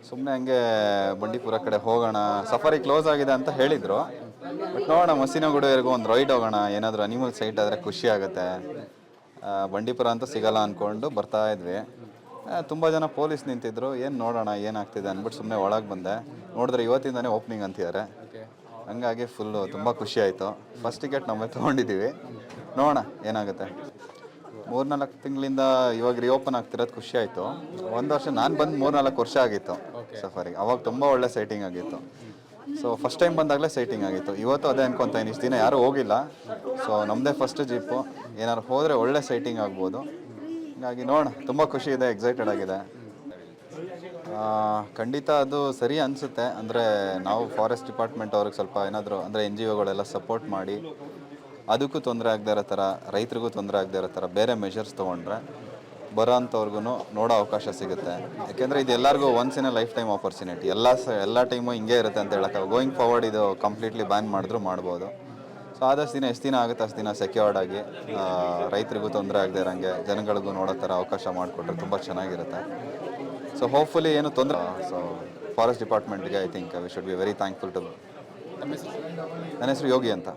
ಸುಮ್ಮನೆ ಹಂಗೆ ಬಂಡೀಪುರ ಕಡೆ ಹೋಗೋಣ, ಸಫಾರಿ ಕ್ಲೋಸ್ ಆಗಿದೆ ಅಂತ ಹೇಳಿದರು. ಬಟ್ ನೋಡೋಣ, ಮಸೀನಗುಡಿವರೆಗೂ ಒಂದು ರೈಡ್ ಹೋಗೋಣ, ಏನಾದರೂ ಅನಿಮಲ್ ಸೈಟ್ ಆದರೆ ಖುಷಿ ಆಗುತ್ತೆ. ಬಂಡೀಪುರ ಅಂತ ಸಿಗಲ್ಲ ಅಂದ್ಕೊಂಡು ಬರ್ತಾ ಇದ್ವಿ. ತುಂಬ ಜನ ಪೊಲೀಸ್ ನಿಂತಿದ್ರು, ಏನು ನೋಡೋಣ ಏನಾಗ್ತಿದೆ ಅಂದ್ಬಿಟ್ಟು ಸುಮ್ಮನೆ ಒಳಗೆ ಬಂದೆ. ನೋಡಿದ್ರೆ ಇವತ್ತಿಂದನೇ ಓಪನಿಂಗ್ ಅಂತಿದ್ದಾರೆ. ಹಂಗಾಗಿ ಫುಲ್ಲು ತುಂಬ ಖುಷಿ ಆಯಿತು. ಫಸ್ಟ್ ಟಿಕೆಟ್ ನಾವೇ ತೊಗೊಂಡಿದ್ದೀವಿ, ನೋಡೋಣ ಏನಾಗುತ್ತೆ. 3-4 ತಿಂಗಳಿಂದ ಇವಾಗ ರಿಓಪನ್ ಆಗ್ತಿರೋದು ಖುಷಿ ಆಯಿತು. ಒಂದು ವರ್ಷ ನಾನು ಬಂದು 3-4 ವರ್ಷ ಆಗಿತ್ತು ಸಫಾರಿಗೆ. ಅವಾಗ ತುಂಬ ಒಳ್ಳೆ ಸೈಟಿಂಗ್ ಆಗಿತ್ತು. ಸೊ ಫಸ್ಟ್ ಟೈಮ್ ಬಂದಾಗಲೇ ಸೈಟಿಂಗ್ ಆಗಿತ್ತು. ಇವತ್ತು ಅದೇ ಅನ್ಕೊತೀನಿ, ಇಷ್ಟು ದಿನ ಯಾರೂ ಹೋಗಿಲ್ಲ. ಸೊ ನಮ್ಮದೇ ಫಸ್ಟ್ ಜೀಪು, ಏನಾದ್ರು ಹೋದರೆ ಒಳ್ಳೆ ಸೈಟಿಂಗ್ ಆಗ್ಬೋದು. ಹೀಗಾಗಿ ನೋಡೋಣ, ತುಂಬ ಖುಷಿ ಇದೆ, ಎಕ್ಸೈಟೆಡ್ ಆಗಿದೆ. ಖಂಡಿತ ಅದು ಸರಿ ಅನಿಸುತ್ತೆ. ಅಂದರೆ ನಾವು ಫಾರೆಸ್ಟ್ ಡಿಪಾರ್ಟ್ಮೆಂಟ್ ಅವ್ರಿಗೆ ಸ್ವಲ್ಪ ಏನಾದರೂ ಅಂದರೆ NGOಗಳೆಲ್ಲ ಸಪೋರ್ಟ್ ಮಾಡಿ, ಅದಕ್ಕೂ ತೊಂದರೆ ಆಗದೆ ಇರೋ ಥರ, ರೈತರಿಗೂ ತೊಂದರೆ ಆಗದೆ ಇರೋ ಥರ ಬೇರೆ ಮೆಷರ್ಸ್ ತೊಗೊಂಡ್ರೆ ಬರೋ ಅಂಥವ್ರಿಗೂ ನೋಡೋ ಅವಕಾಶ ಸಿಗುತ್ತೆ. ಯಾಕೆಂದರೆ ಇದು ಎಲ್ಲರಿಗೂ once in a life time opportunity. ಎಲ್ಲ ಟೈಮು ಹಿಂಗೆ ಇರುತ್ತೆ ಅಂತ ಹೇಳೋಕ್ಕಾಗ. ಗೋಯಿಂಗ್ ಫಾರ್ವರ್ಡ್ ಇದು ಕಂಪ್ಲೀಟ್ಲಿ ಬ್ಯಾನ್ ಮಾಡಿದ್ರು ಮಾಡ್ಬೋದು. ಸೊ ಆದಷ್ಟು ದಿನ ಎಷ್ಟು ದಿನ ಆಗುತ್ತೆ ಅಷ್ಟು ದಿನ ಸೆಕ್ಯೂರ್ಡ್ ಆಗಿ, ರೈತರಿಗೂ ತೊಂದರೆ ಆಗದೆ ಇರೋಂಗೆ, ಜನಗಳಿಗೂ ನೋಡೋ ಥರ ಅವಕಾಶ ಮಾಡಿಕೊಟ್ರೆ ತುಂಬ ಚೆನ್ನಾಗಿರುತ್ತೆ. ಸೊ ಹೋಪ್ಫುಲಿ ಏನು ತೊಂದರೆ. ಸೊ ಫಾರೆಸ್ಟ್ ಡಿಪಾರ್ಟ್ಮೆಂಟ್ಗೆ I think we should be very thankful to. ನನ್ನ ಹೆಸರು ಯೋಗಿ ಅಂತ.